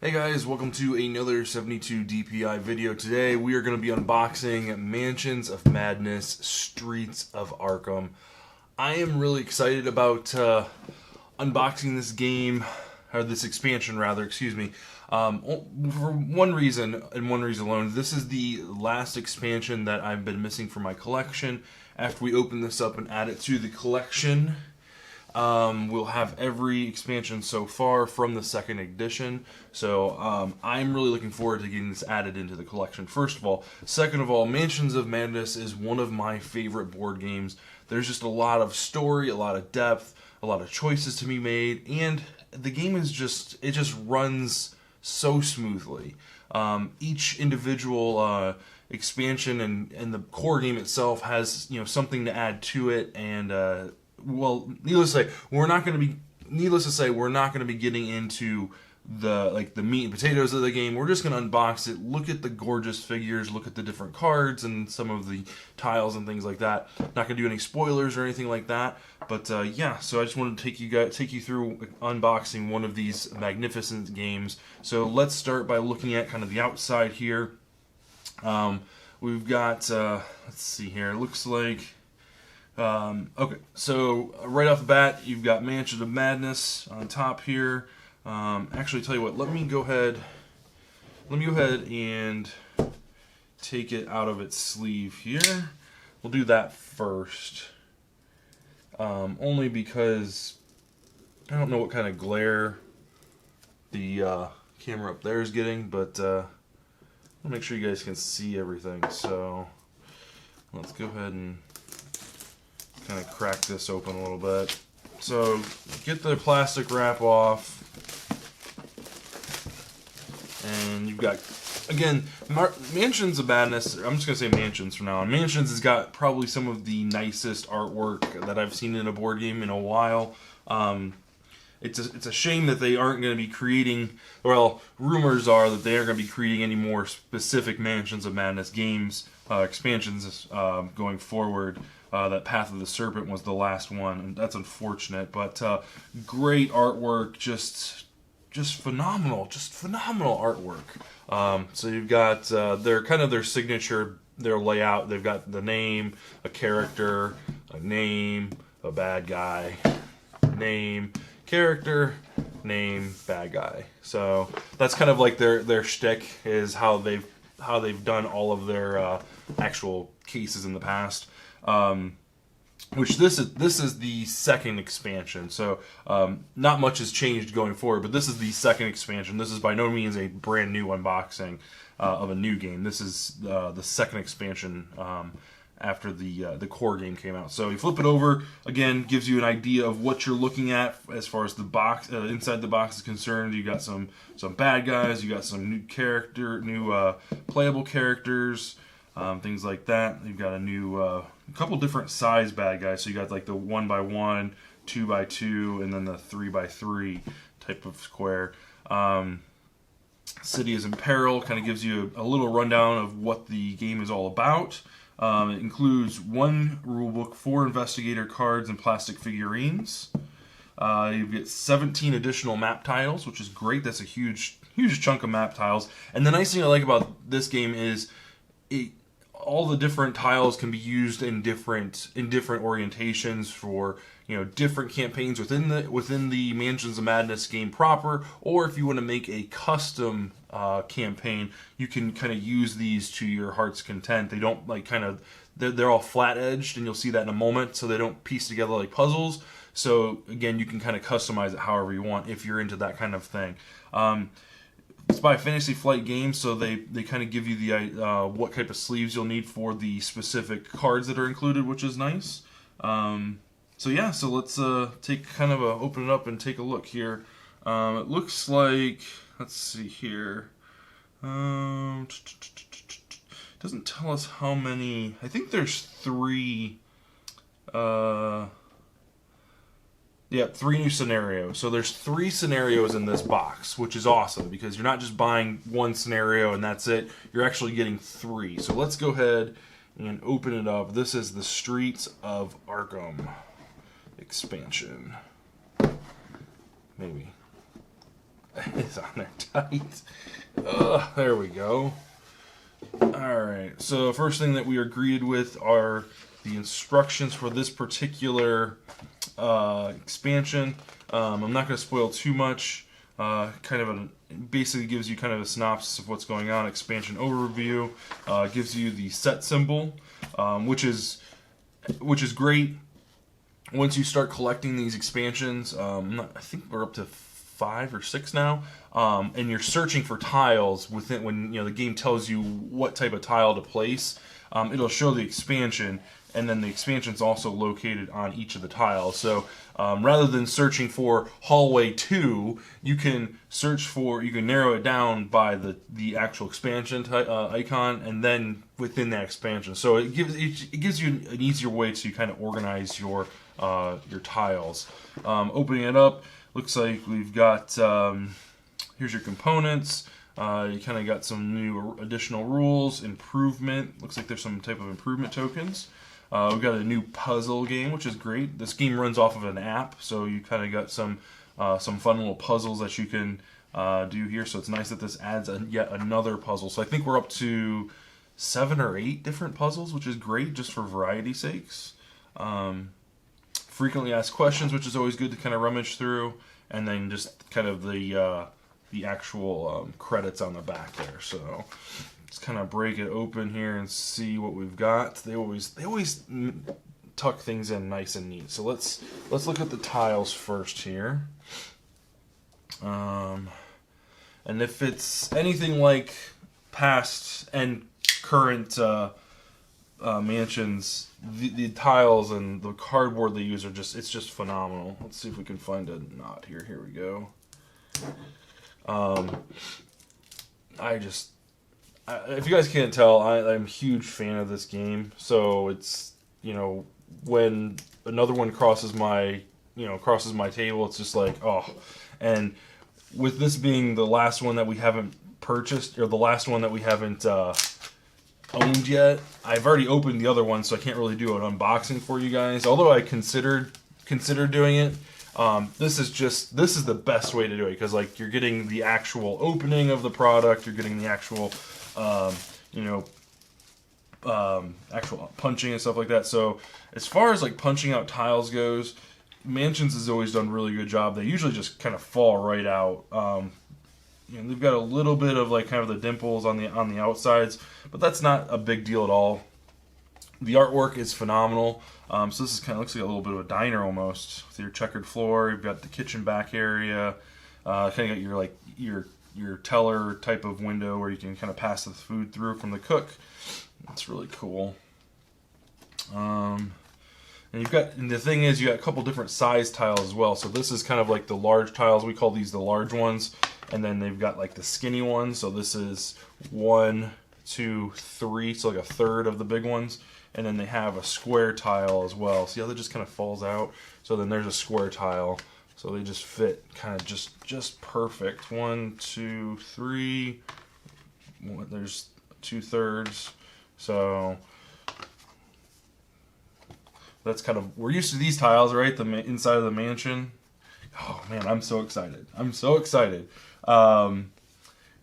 Hey guys, welcome to another 72 DPI video. Today we are going to be unboxing Mansions of Madness, Streets of Arkham. I am really excited about unboxing this game, or this expansion rather, excuse me, for one reason and one reason alone. This is the last expansion that I've been missing from my collection. After we open this up and add it to the collection, we'll have every expansion so far from the second edition, so I'm really looking forward to getting this added into the collection, first of all. Second of all, Mansions of Madness is one of my favorite board games. There's just a lot of story, a lot of depth, a lot of choices to be made, and the game is just runs so smoothly. Each individual expansion and the core game itself has, something to add to it, and well, needless to say, we're not going to be getting into the meat and potatoes of the game. We're just going to unbox it, look at the gorgeous figures, look at the different cards and some of the tiles and things like that. Not going to do any spoilers or anything like that. But yeah, so I just wanted to take you through unboxing one of these magnificent games. So let's start by looking at kind of the outside here. We've got let's see here. It looks like. Okay, so right off the bat, you've got Mansions of Madness on top here. Actually, tell you what, let me go ahead and take it out of its sleeve here. We'll do that first, only because I don't know what kind of glare the camera up there is getting, but I'll make sure you guys can see everything. So let's go ahead and kind of crack this open a little bit. So get the plastic wrap off, and you've got, again, Mansions of Madness. I'm just gonna say Mansions from now on. Mansions has got probably some of the nicest artwork that I've seen in a board game in a while. It's a shame that they aren't going to be creating, well, rumors are that they aren't going to be creating any more specific Mansions of Madness games, expansions going forward. That Path of the Serpent was the last one, and that's unfortunate, but great artwork, just phenomenal artwork. So you've got their signature, their layout. They've got the name, a character, a name, a bad guy, name, character, name, bad guy. So that's kind of like their shtick, is how they've done all of their actual cases in the past. Which this is the second expansion, so not much has changed going forward, but this is the second expansion. This is by no means a brand new unboxing of a new game. This is the second expansion after the core game came out. So you flip it over, again, gives you an idea of what you're looking at as far as the box, inside the box is concerned. You got some bad guys, you got some new playable characters, things like that. You've got a new couple different size bad guys. So you got like the 1x1, 2x2, and then the 3x3 type of square. City is in Peril kind of gives you a little rundown of what the game is all about. It includes one rulebook, 4 investigator cards, and plastic figurines. You get 17 additional map tiles, which is great. That's a huge chunk of map tiles. And the nice thing I like about this game is all the different tiles can be used in different orientations for different campaigns within the Mansions of Madness game proper, or if you want to make a custom campaign, you can kind of use these to your heart's content. They don't they're all flat edged, and you'll see that in a moment, so they don't piece together like puzzles. So again, you can kind of customize it however you want if you're into that kind of thing. It's by Fantasy Flight Games, so they kind of give you the what type of sleeves you'll need for the specific cards that are included, which is nice. So yeah, so let's open it up and take a look here. It looks like, let's see here. Doesn't tell us how many. I think there's 3. Yeah, 3 new scenarios. So there's 3 scenarios in this box, which is awesome because you're not just buying one scenario and that's it. You're actually getting 3. So let's go ahead and open it up. This is the Streets of Arkham expansion. Maybe. It's on there tight. There we go. Alright, so first thing that we are greeted with are the instructions for this particular expansion. I'm not going to spoil too much. Basically gives you kind of a synopsis of what's going on. Expansion overview gives you the set symbol, which is great. Once you start collecting these expansions, I think we're up to 5 or 6 now, and you're searching for tiles within when the game tells you what type of tile to place. It'll show the expansion, and then the expansion's also located on each of the tiles. So rather than searching for hallway 2, you can narrow it down by the actual expansion icon, and then within that expansion. So it gives you an easier way to kind of organize your tiles. Opening it up, looks like we've got here's your components. You kind of got some new additional rules, improvement. Looks like there's some type of improvement tokens. We've got a new puzzle game, which is great. This game runs off of an app, so you kind of got some fun little puzzles that you can do here. So it's nice that this adds yet another puzzle. So I think we're up to 7 or 8 different puzzles, which is great just for variety's sakes. Frequently asked questions, which is always good to kind of rummage through, and then just kind of the actual credits on the back there. So let's kind of break it open here and see what we've got. They always tuck things in nice and neat. So let's look at the tiles first here. And if it's anything like past and current mansions, the tiles and the cardboard they use it's just phenomenal. Let's see if we can find a knot here. Here we go. If you guys can't tell, I'm a huge fan of this game. So it's, when another one crosses my table, it's just like, oh. And with this being the last one that we haven't purchased, or the last one that we haven't owned yet, I've already opened the other one, so I can't really do an unboxing for you guys. Although I considered doing it. This is the best way to do it, because like you're getting the actual opening of the product, you're getting the actual actual punching and stuff like that. So as far as like punching out tiles goes, Mansions has always done a really good job. They usually just kind of fall right out. They've got a little bit of like kind of the dimples on the outsides, but that's not a big deal at all. The artwork is phenomenal. So this is kind of looks like a little bit of a diner almost, with your checkered floor. You've got the kitchen back area. Kind of got your teller type of window where you can kind of pass the food through from the cook. That's really cool. And the thing is, you got a couple different size tiles as well. So this is kind of like the large tiles. We call these the large ones. And then they've got like the skinny ones. So this is 1, 2, 3. So like a third of the big ones. And then they have a square tile as well. See how that just kind of falls out? So then there's a square tile. So they just fit kind of just perfect. 1, 2, 3. There's 2/3. So that's kind of, we're used to these tiles, right? The inside of the mansion. Oh man, I'm so excited. I'm so excited. And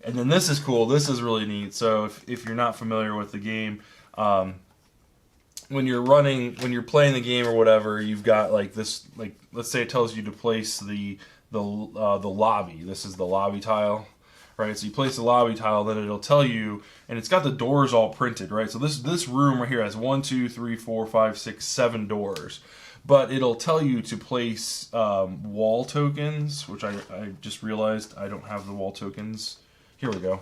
then this is cool. This is really neat. So if you're not familiar with the game, when you're playing the game or whatever, you've got like this, like let's say it tells you to place the lobby. This is the lobby tile, right? So you place the lobby tile, then it'll tell you, and it's got the doors all printed, right? So this room right here has 1, 2, 3, 4, 5, 6, 7 doors. But it'll tell you to place wall tokens, which I just realized I don't have the wall tokens. Here we go.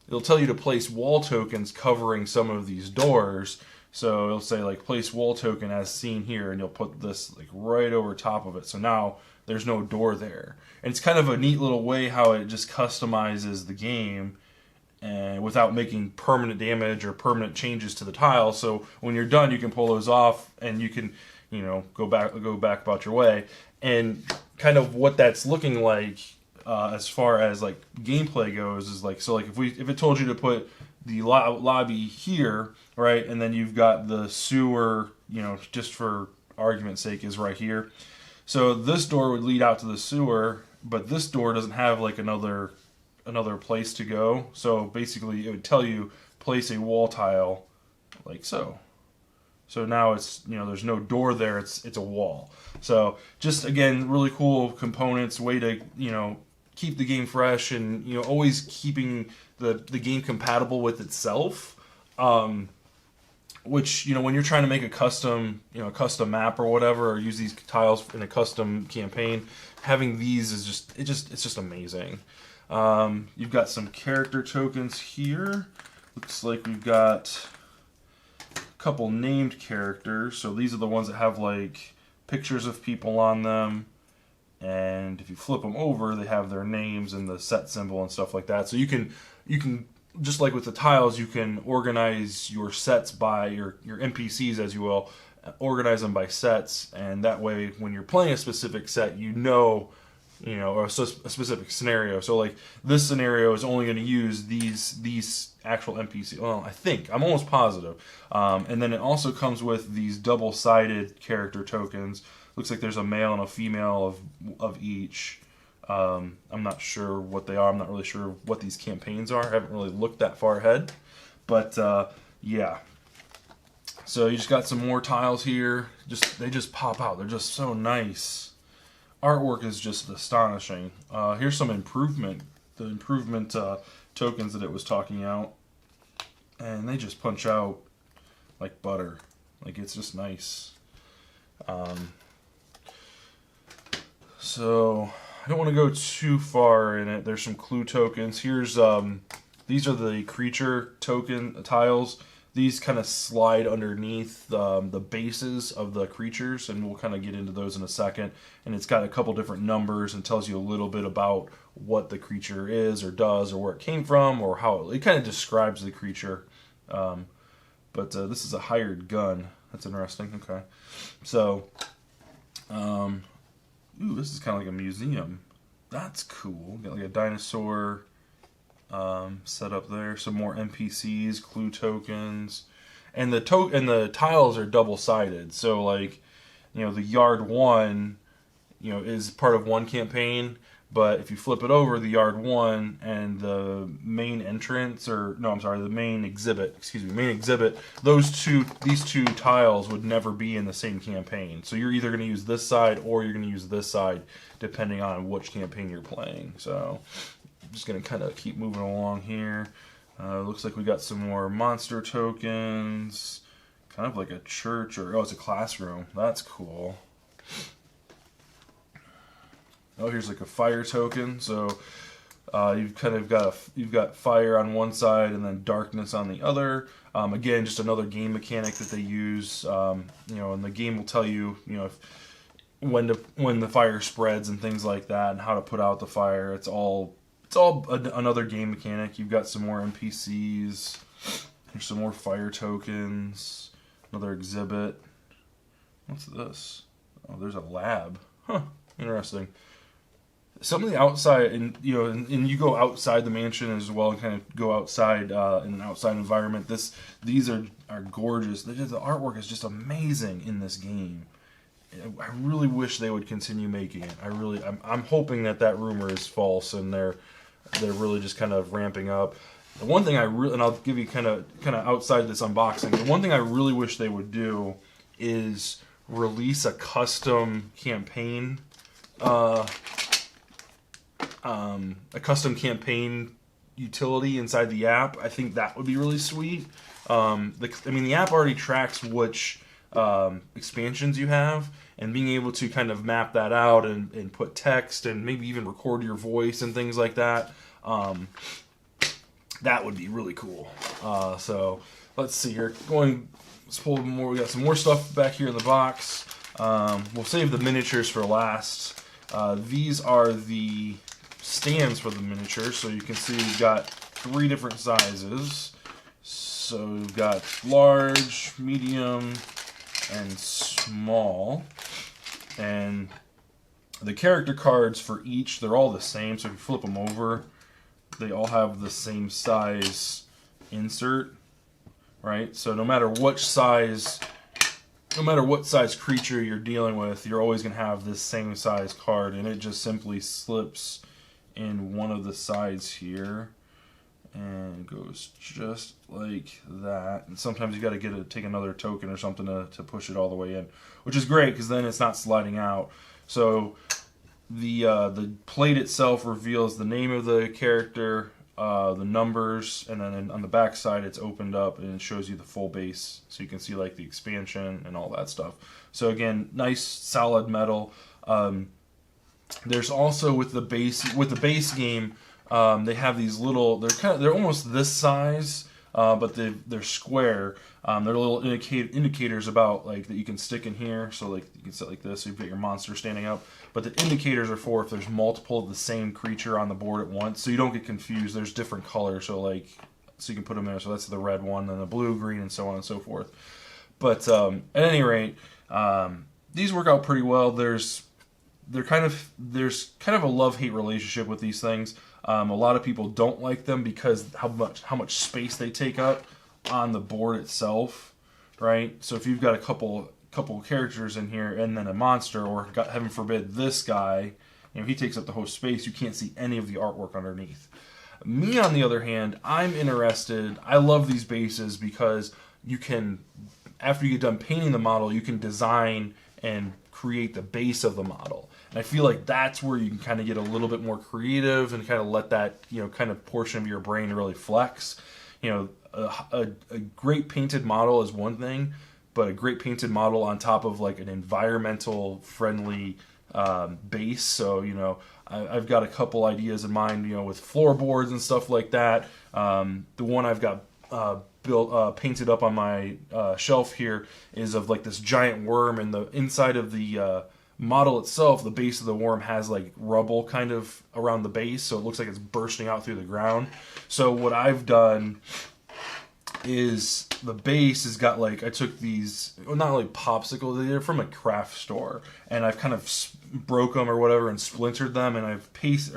It'll tell you to place wall tokens covering some of these doors. So it'll say like place wall token as seen here, and you'll put this like right over top of it. So now there's no door there. And it's kind of a neat little way how it just customizes the game, and without making permanent damage or permanent changes to the tile. So when you're done, you can pull those off, and you can, go back about your way. And kind of what that's looking like as far as like gameplay goes is like, so like if it told you to put the lobby here, right, and then you've got the sewer, just for argument's sake, is right here. So this door would lead out to the sewer, but this door doesn't have like another place to go. So basically, it would tell you place a wall tile like so. So now it's, you know, there's no door there. It's a wall. So just again, really cool components. Way to, you know, keep the game fresh and, you know, always keeping the game compatible with itself. Which, you know, when you're trying to make a custom, you know, a custom map or whatever, or use these tiles in a custom campaign, having these is just it's just amazing. You've got some character tokens here. Looks like we've got a couple named characters. So these are the ones that have like pictures of people on them. And if you flip them over, they have their names and the set symbol and stuff like that. So you can just like with the tiles, you can organize your sets by your NPCs, as you will, organize them by sets, and that way when you're playing a specific set, you know, or a specific scenario. So like this scenario is only going to use these actual NPCs. Well, I think, I'm almost positive. And then it also comes with these double-sided character tokens. Looks like there's a male and a female of each. I'm not sure what they are. I'm not really sure what these campaigns are. I haven't really looked that far ahead. But, yeah. So you just got some more tiles here. They just pop out. They're just so nice. Artwork is just astonishing. Here's some improvement. The improvement tokens that it was talking out. And they just punch out like butter. Like, it's just nice. So I don't want to go too far in it. There's some clue tokens. Here's these are the creature token tiles. These kind of slide underneath the bases of the creatures, and we'll kind of get into those in a second. And it's got a couple different numbers and tells you a little bit about what the creature is or does or where it came from or how it kind of describes the creature. But this is a hired gun. That's interesting. Okay. So, ooh, this is kind of like a museum. That's cool. Got like a dinosaur set up there. Some more NPCs, clue tokens, and the tiles are double-sided. So like, you know, the yard 1, you know, is part of one campaign. But if you flip it over, the yard 1 and the main entrance, or no, I'm sorry, the main exhibit, these two tiles would never be in the same campaign. So you're either going to use this side or you're going to use this side, depending on which campaign you're playing. So I'm just going to kind of keep moving along here. Looks like we got some more monster tokens, kind of like a church, or oh, it's a classroom. That's cool. Oh, here's like a fire token. So you've kind of got fire on one side and then darkness on the other. Again, just another game mechanic that they use. You know, and the game will tell you, you know, when the fire spreads and things like that, and how to put out the fire. It's all another game mechanic. You've got some more NPCs. Here's some more fire tokens. Another exhibit. What's this? Oh, there's a lab. Huh. Interesting. Some of the outside, and you know, and you go outside the mansion as well, and kind of go outside in an outside environment. These are gorgeous. The artwork is just amazing in this game. I really wish they would continue making it. I'm hoping that rumor is false, and they're really just kind of ramping up. The one thing and I'll give you kind of outside this unboxing. The one thing I really wish they would do is release a custom campaign. A custom campaign utility inside the app. I think that would be really sweet. The app already tracks which expansions you have, and being able to kind of map that out and put text and maybe even record your voice and things like that, that would be really cool. So let's see here. Let's pull more. We got some more stuff back here in the box. We'll save the miniatures for last. These are the stands for the miniatures, so you can see we've got 3 different sizes. So we've got large, medium, and small. And the character cards for each, they're all the same, so if you flip them over, they all have the same size insert, right? So no matter which size no matter what size creature you're dealing with, you're always going to have this same size card, and it just simply slips in one of the sides here and goes just like that. And sometimes you got to take another token or something to push it all the way in, which is great because then it's not sliding out. So the plate itself reveals the name of the character, the numbers, and then on the back side it's opened up and it shows you the full base, so you can see like the expansion and all that stuff. So again, nice solid metal. There's also with the base game, they have these little, they're almost this size, but they're square. They're little indicators about like that you can stick in here. So like you can set like this, so you've got your monster standing up. But the indicators are for if there's multiple of the same creature on the board at once, so you don't get confused. There's different colors, so you can put them there. So that's the red one, then the blue, green, and so on and so forth. But at any rate, these work out pretty well. There's kind of a love-hate relationship with these things. A lot of people don't like them because how much space they take up on the board itself, right? So if you've got a couple characters in here and then a monster, or heaven forbid this guy, he takes up the whole space, you can't see any of the artwork underneath. Me, on the other hand, I'm interested. I love these bases because you can, after you get done painting the model, you can design and create the base of the model. And I feel like that's where you can kind of get a little bit more creative and kind of let that, kind of portion of your brain really flex. A great painted model is one thing, but a great painted model on top of like an environmental friendly base. So, I've got a couple ideas in mind, with floorboards and stuff like that. The one I've got painted up on my shelf here is of like this giant worm, and the inside of the model itself, the base of the worm has like rubble kind of around the base, so it looks like it's bursting out through the ground. So what I've done is the base has got like, I took these, not like popsicles, they're from a craft store, and I've kind of broke them or whatever and splintered them, and I've pasted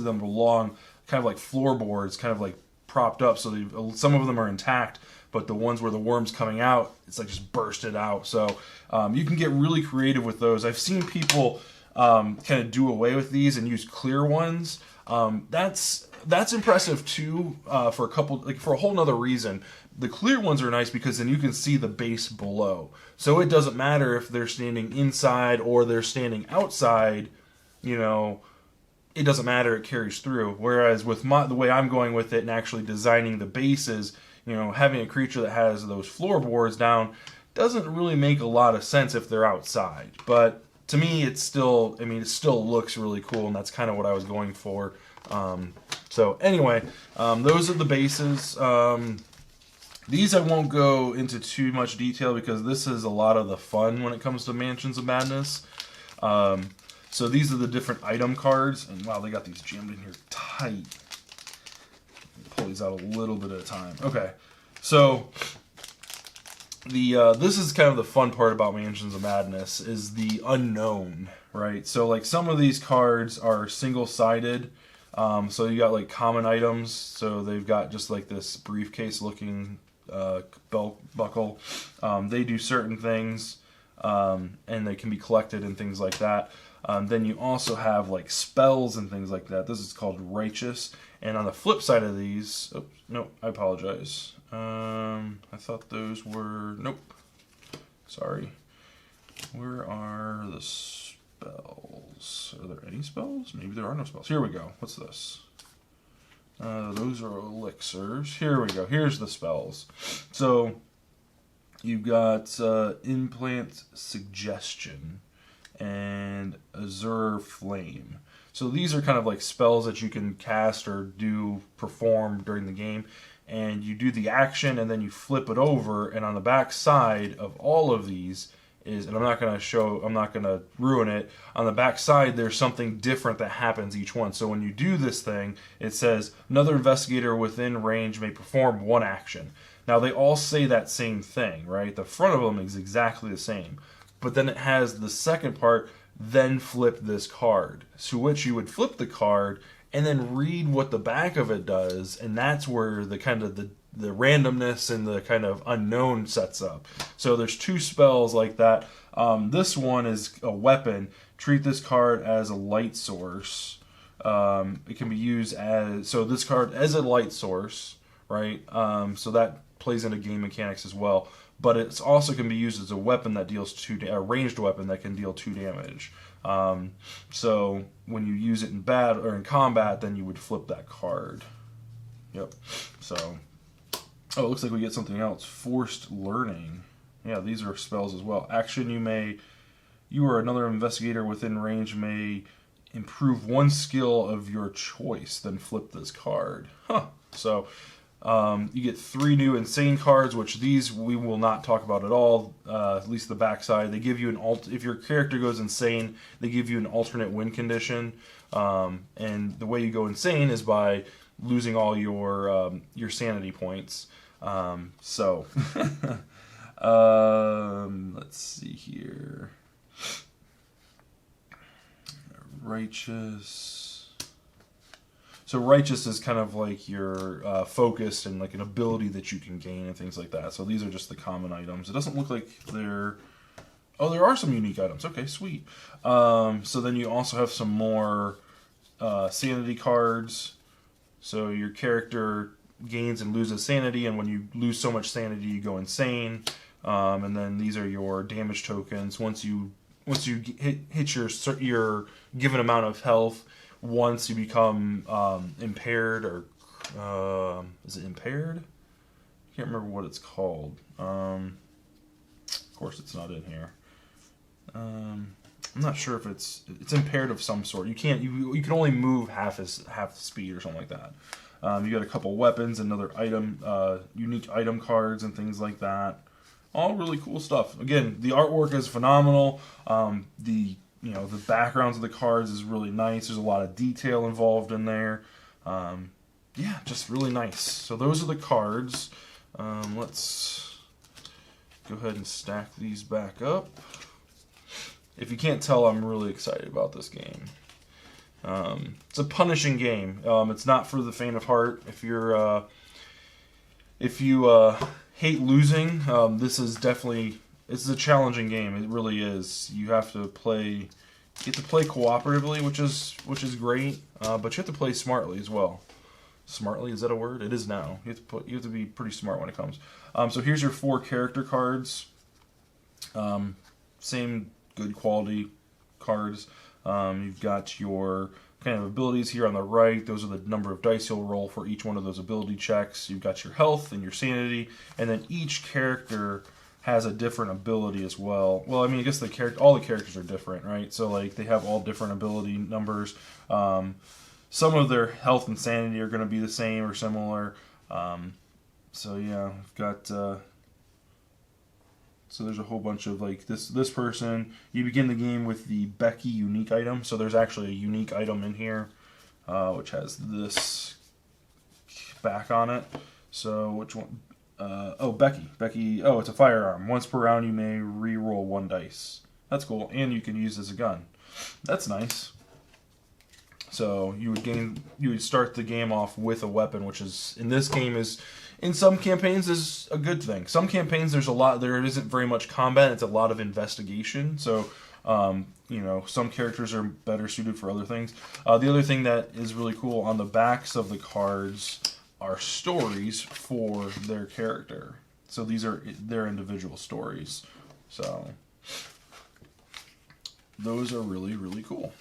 them along kind of like floorboards, kind of like propped up, so some of them are intact, but the ones where the worm's coming out, it's like just bursted out. So you can get really creative with those. I've seen people kind of do away with these and use clear ones. That's impressive too, for a whole nother reason. The clear ones are nice because then you can see the base below. So it doesn't matter if they're standing inside or they're standing outside, it doesn't matter, it carries through. Whereas with the way I'm going with it and actually designing the bases, having a creature that has those floorboards down doesn't really make a lot of sense if they're outside. But to me, it still looks really cool, and that's kind of what I was going for. So anyway, those are the bases. These I won't go into too much detail because this is a lot of the fun when it comes to Mansions of Madness. So these are the different item cards, and wow, they got these jammed in here tight. Pull these out a little bit at a time. Okay, so this is kind of the fun part about Mansions of Madness is the unknown, right? So like some of these cards are single-sided, so you got like common items. So they've got just like this briefcase-looking belt buckle. They do certain things, and they can be collected and things like that. Then you also have like spells and things like that. This is called Righteous. And on the flip side of these, oh, no, I apologize. I thought those were, nope. Sorry. Where are the spells? Are there any spells? Maybe there are no spells. Here we go. What's this? Those are elixirs. Here we go. Here's the spells. So you've got Implant Suggestion and Azure Flame. So these are kind of like spells that you can cast or perform during the game, and you do the action and then you flip it over, and on the back side of all of these is, and I'm not going to ruin it, on the back side there's something different that happens each one. So when you do this thing, it says another investigator within range may perform one action. Now they all say that same thing, right? The front of them is exactly the same. But then it has the second part, then flip this card. To which you would flip the card and then read what the back of it does, and that's where the kind of the randomness and the kind of unknown sets up. So there's 2 spells like that. This one is a weapon. Treat this card as a light source. It can be used as, so this card as a light source, right? So that plays into game mechanics as well. But it also can be used as a weapon that deals a ranged weapon that can deal 2 damage. So when you use it in in combat, then you would flip that card. Yep. So, oh, it looks like we get something else. Forced learning. Yeah, these are spells as well. Action: you or another investigator within range may improve 1 skill of your choice, then flip this card. Huh. So, you get 3 new insane cards, which these we will not talk about at all, at least the backside. They give you if your character goes insane, they give you an alternate win condition. And the way you go insane is by losing all your sanity points. So, let's see here. Righteous. So righteous is kind of like your focus and like an ability that you can gain and things like that. So these are just the common items. It doesn't look like they're... Oh, there are some unique items. Okay, sweet. So then you also have some more sanity cards. So your character gains and loses sanity, and when you lose so much sanity, you go insane. And then these are your damage tokens. Once you hit your given amount of health, once you become impaired, or is it impaired? I can't remember what it's called. Of course, it's not in here. I'm not sure if it's impaired of some sort. You can only move half the speed or something like that. You got a couple weapons, another item, unique item cards, and things like that. All really cool stuff. Again, the artwork is phenomenal. The backgrounds of the cards is really nice. There's a lot of detail involved in there. Yeah, just really nice. So those are the cards. Let's go ahead and stack these back up. If you can't tell, I'm really excited about this game. It's a punishing game. It's not for the faint of heart. If you hate losing, this is definitely, it's a challenging game. It really is. You have to play cooperatively, which is great, but you have to play smartly as well. Smartly, is that a word? It is now. You have to be pretty smart when it comes. So here's your 4 character cards. Same good quality cards. You've got your kind of abilities here on the right. Those are the number of dice you'll roll for each one of those ability checks. You've got your health and your sanity, and then each character has a different ability as well. Well, I mean, I guess all the characters are different, right? So like they have all different ability numbers. Some of their health and sanity are going to be the same or similar. So yeah, I've got. So there's a whole bunch of like this person. You begin the game with the Becky unique item. So there's actually a unique item in here, which has this back on it. So which one? Oh, Becky. Becky. Oh, it's a firearm. Once per round, you may re-roll 1 dice. That's cool, and you can use as a gun. That's nice. So you would start the game off with a weapon, which is in this game is. In some campaigns is a good thing. Some campaigns there isn't very much combat, it's a lot of investigation. So, some characters are better suited for other things. The other thing that is really cool, on the backs of the cards are stories for their character. So these are their individual stories. So those are really, really cool.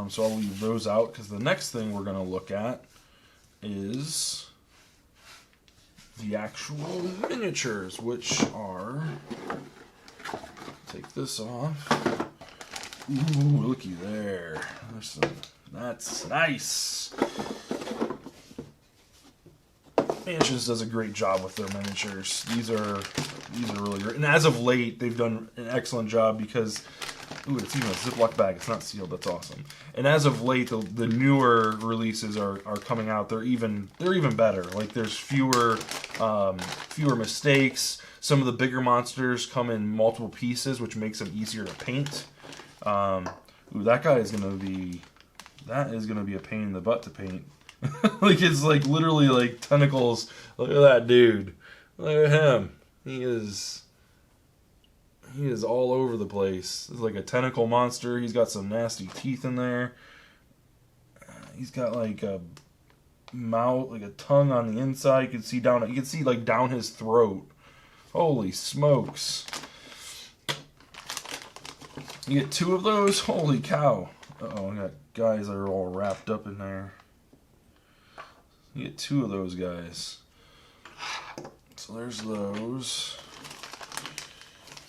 So I'll leave those out because the next thing we're going to look at is the actual miniatures, which are, take this off. Ooh, looky there. That's nice. Mansions does a great job with their miniatures. These are really great. And as of late, they've done an excellent job because, ooh, it's even a Ziploc bag. It's not sealed. That's awesome. And as of late, the newer releases are coming out. They're even better. Like there's fewer mistakes. Some of the bigger monsters come in multiple pieces, which makes them easier to paint. Ooh, that guy is gonna be a pain in the butt to paint. Like, it's like literally like tentacles. Look at that dude. Look at him. He is all over the place. It's like a tentacle monster. He's got some nasty teeth in there. He's got like a mouth, like a tongue on the inside. You can see like down his throat. Holy smokes. You get 2 of those? Holy cow. Uh-oh, I got guys that are all wrapped up in there. You get 2 of those guys. So there's those.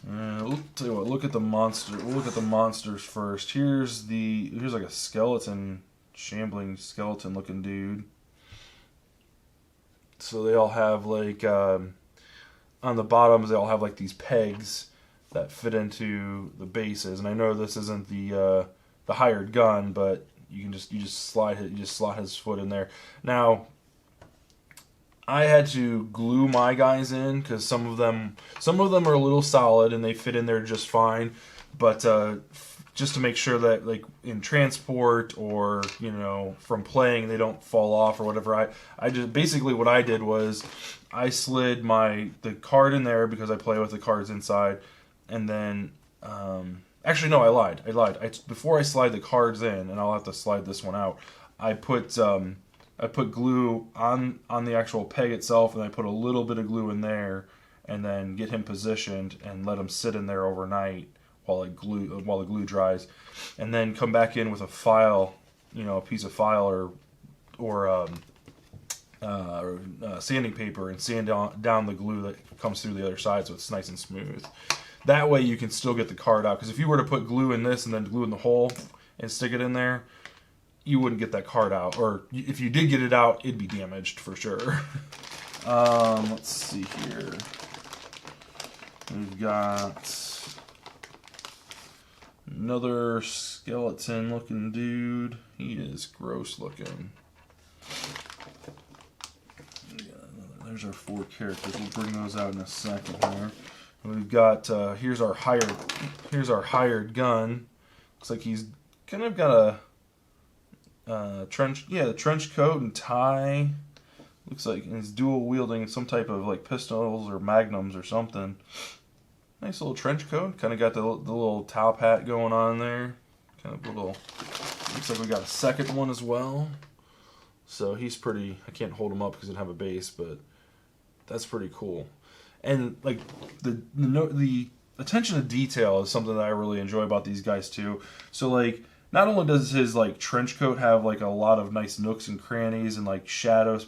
We'll tell you what, look at the monster. We'll look at the monsters first. Here's like a skeleton, shambling skeleton looking dude. So they all have like, on the bottoms they all have like these pegs that fit into the bases. And I know this isn't the hired gun, but you just slide his foot in there. Now, I had to glue my guys in because some of them are a little solid and they fit in there just fine. But just to make sure that, like, in transport or, you know, from playing they don't fall off or whatever, I just basically what I did was I slid the card in there because I play with the cards inside, and then actually no, I lied. Before I slide the cards in, and I'll have to slide this one out, I put glue on the actual peg itself, and I put a little bit of glue in there, and then get him positioned and let him sit in there overnight while the glue dries, and then come back in with a file, you know, a piece of file or sanding paper, and sand down the glue that comes through the other side so it's nice and smooth. That way you can still get the card out, because if you were to put glue in this and then glue in the hole and stick it in there, you wouldn't get that card out, or if you did get it out, it'd be damaged for sure. Let's see here. We've got another skeleton looking dude. He is gross looking. There's our 4 characters. We'll bring those out in a second here. We've got here's our hired gun. Looks like he's kind of got a trench coat and tie. Looks like he's dual wielding some type of like pistols or magnums or something. Nice little trench coat. Kind of got the little top hat going on there. Kind of little. Looks like we got a second one as well. So he's pretty. I can't hold him up because I don't have a base, but that's pretty cool. And like the attention to detail is something that I really enjoy about these guys too. So like, not only does his like trench coat have like a lot of nice nooks and crannies and like shadow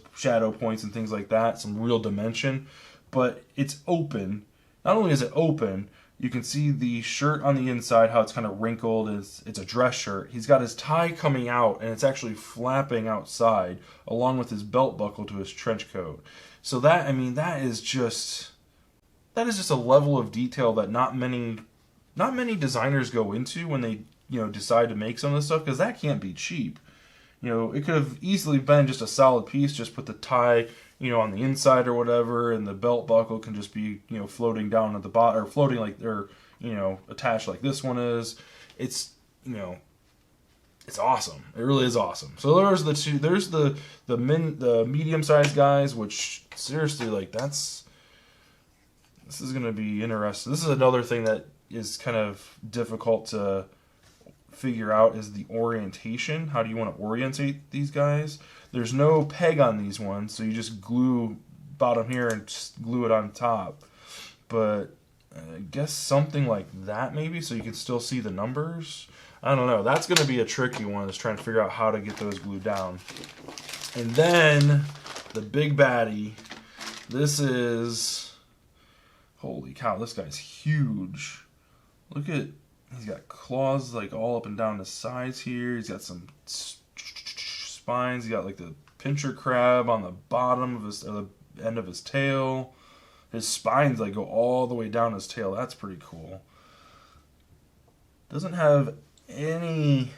points and things like that, some real dimension, but it's open. Not only is it open, you can see the shirt on the inside, how it's kind of wrinkled. It's a dress shirt. He's got his tie coming out, and it's actually flapping outside, along with his belt buckle to his trench coat. So that, I mean, that is just a level of detail that not many designers go into when they, you know, decide to make some of this stuff, because that can't be cheap. You know, it could have easily been just a solid piece, just put the tie, you know, on the inside or whatever, and the belt buckle can just be, you know, floating down at the bottom, or floating like, or, you know, attached like this one is. It's, you know, it's awesome. It really is awesome. So there's the two. There's the medium-sized guys, which seriously, like, this is gonna be interesting. This is another thing that is kind of difficult to figure out, is the orientation. How do you want to orientate these guys? There's no peg on these ones, so you just glue bottom here and just glue it on top. But I guess something like that maybe, so you can still see the numbers. I don't know. That's going to be a tricky one, is trying to figure out how to get those glued down. And then the big baddie. This is, holy cow, this guy's huge. Look at, he's got claws like all up and down the sides here. He's got some spines. He's got like the pincher crab on the bottom of his, or the end of his tail. His spines like go all the way down his tail. That's pretty cool. Doesn't have any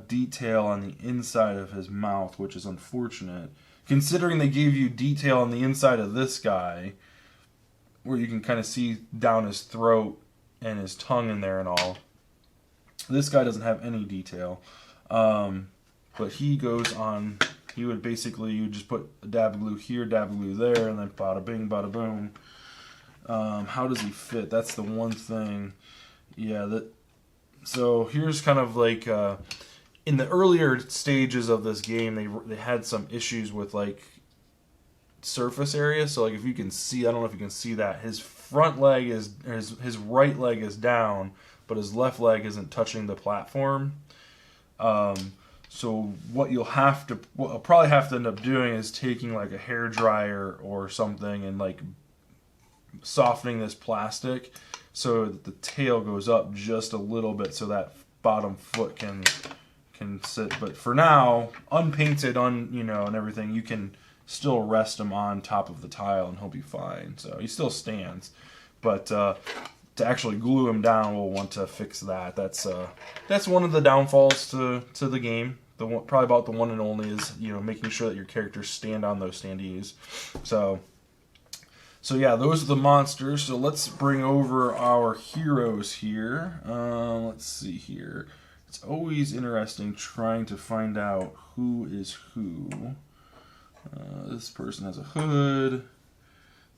detail on the inside of his mouth, which is unfortunate, considering they gave you detail on the inside of this guy, where you can kind of see down his throat and his tongue in there and all. This guy doesn't have any detail. but he goes on. He would basically, you just put a dab of glue here, dab of glue there, and then bada bing, bada boom. How does he fit? That's the one thing. Yeah, so here's kind of like in the earlier stages of this game, they had some issues with like surface area. So like if you can see, I don't know if you can see that, his front leg is, his right leg is down, but his left leg isn't touching the platform. So what I'll probably have to end up doing is taking like a hair dryer or something and like softening this plastic so that the tail goes up just a little bit so that bottom foot can sit. But for now, unpainted and everything, you can still rest him on top of the tile and he'll be fine. So he still stands, but to actually glue him down, we'll want to fix that. That's one of the downfalls to the game. Probably about the one and only is making sure that your characters stand on those standees. So yeah, those are the monsters. So let's bring over our heroes here. Let's see here. It's always interesting trying to find out who is who. This person has a hood.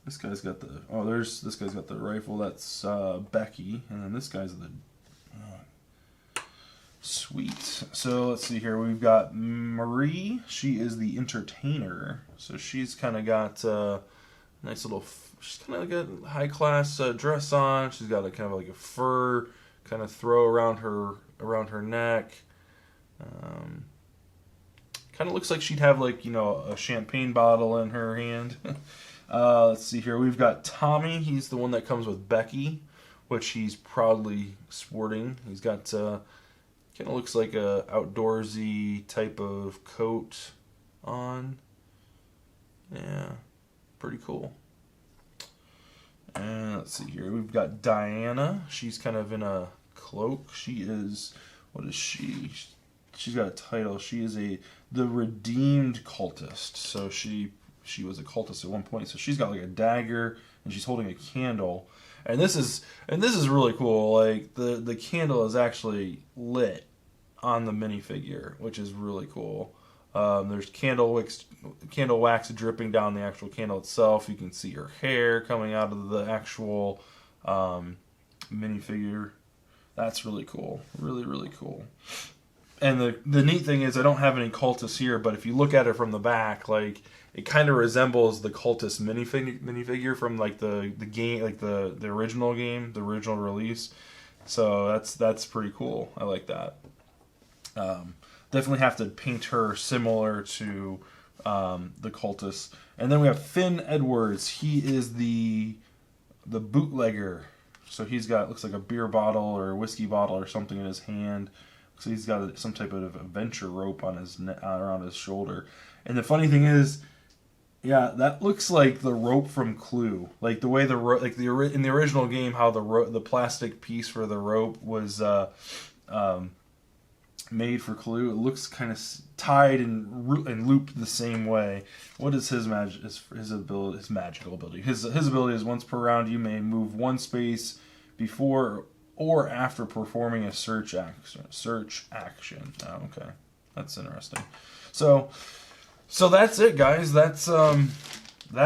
This guy's got this guy's got the rifle. That's Becky, and then this guy's the sweet. So let's see here. We've got Marie. She is the entertainer. So she's kind of got nice little. She's kind of got a high class dress on. She's got a kind of like a fur kind of throw around her neck. Kind of looks like she'd have like a champagne bottle in her hand. Let's see here. We've got Tommy. He's the one that comes with Becky, which he's proudly sporting. He's got kind of looks like a outdoorsy type of coat on. Yeah, pretty cool. And let's see here. We've got Diana. She's kind of in a cloak. She is, what is she? She's got a title. She is the redeemed cultist. So she was a cultist at one point. So she's got like a dagger and she's holding a candle. And this is really cool. Like the candle is actually lit on the minifigure, which is really cool. There's candle wax dripping down the actual candle itself. You can see her hair coming out of the actual minifigure. That's really cool. Really, really cool. And the neat thing is I don't have any cultists here, but if you look at it from the back, like it kind of resembles the cultist minifigure from like the game, like the original game, the original release. So that's pretty cool. I like that. Definitely have to paint her similar to the cultist. And then we have Finn Edwards. He is the bootlegger. So he's got, looks like a beer bottle or a whiskey bottle or something in his hand. So he's got some type of adventure rope on his around his shoulder. And the funny thing is, yeah, that looks like the rope from Clue. Like the way in the original game, how the plastic piece for the rope was made for Clue. It looks kind of tied and looped the same way. What is his magical ability? His ability is once per round you may move one space before or after performing a search action. Oh, okay, that's interesting. So that's it, guys. That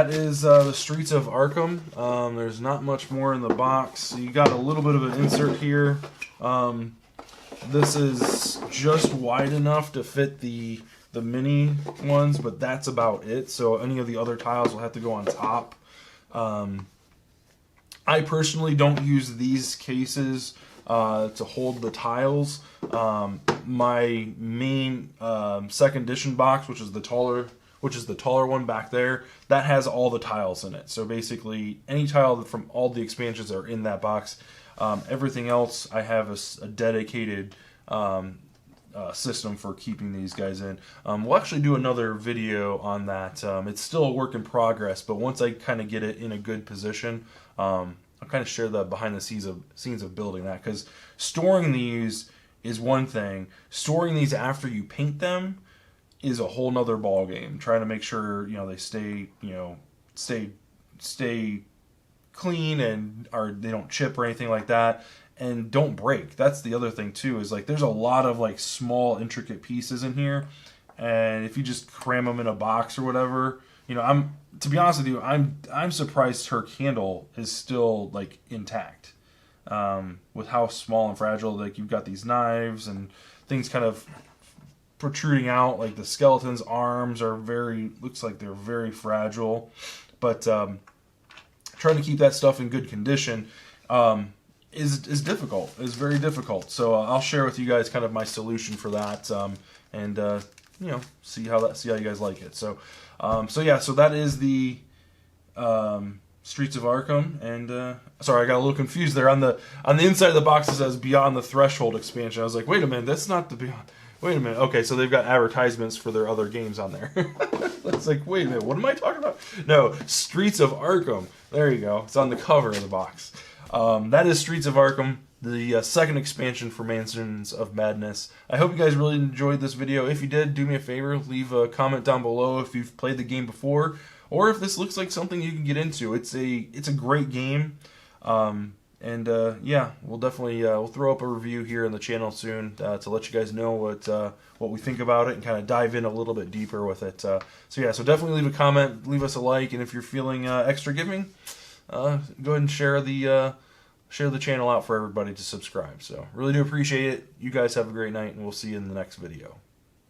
is the Streets of Arkham. There's not much more in the box. You got a little bit of an insert here. This is just wide enough to fit the mini ones, but that's about it. So any of the other tiles will have to go on top. I personally don't use these cases to hold the tiles. My main second edition box, which is the taller one back there, that has all the tiles in it. So basically, any tile from all the expansions are in that box. Everything else, I have a dedicated system for keeping these guys in. We'll actually do another video on that. It's still a work in progress, but once I kind of get it in a good position, I'll kind of share the behind the scenes of building that, because storing these is one thing. Storing these after you paint them is a whole nother ball game. Trying to make sure they stay clean and they don't chip or anything like that. and don't break. That's the other thing too, is like there's a lot of like small intricate pieces in here, and if you just cram them in a box or whatever, you know, to be honest with you, I'm surprised her handle is still like intact, with how small and fragile. Like you've got these knives and things kind of protruding out, like the skeleton's arms are looks like they're very fragile, but trying to keep that stuff in good condition is difficult. Is very difficult. So I'll share with you guys kind of my solution for that, and you know, see how you guys like it. So so that is the Streets of Arkham, and sorry, I got a little confused there. On the inside of the box it says Beyond the Threshold expansion. I was like, wait a minute, that's not the Beyond. Wait a minute. Okay, so they've got advertisements for their other games on there. It's like, wait a minute, what am I talking about? No, Streets of Arkham. There you go. It's on the cover of the box. That is Streets of Arkham, the second expansion for Mansions of Madness. I hope you guys really enjoyed this video. If you did, do me a favor, leave a comment down below if you've played the game before, or if this looks like something you can get into. It's a great game. Yeah, we'll definitely we'll throw up a review here on the channel soon to let you guys know what we think about it and kind of dive in a little bit deeper with it. So definitely leave a comment, leave us a like, and if you're feeling extra giving, go ahead and share the channel out for everybody to subscribe. So really do appreciate it. You guys have a great night, and we'll see you in the next video.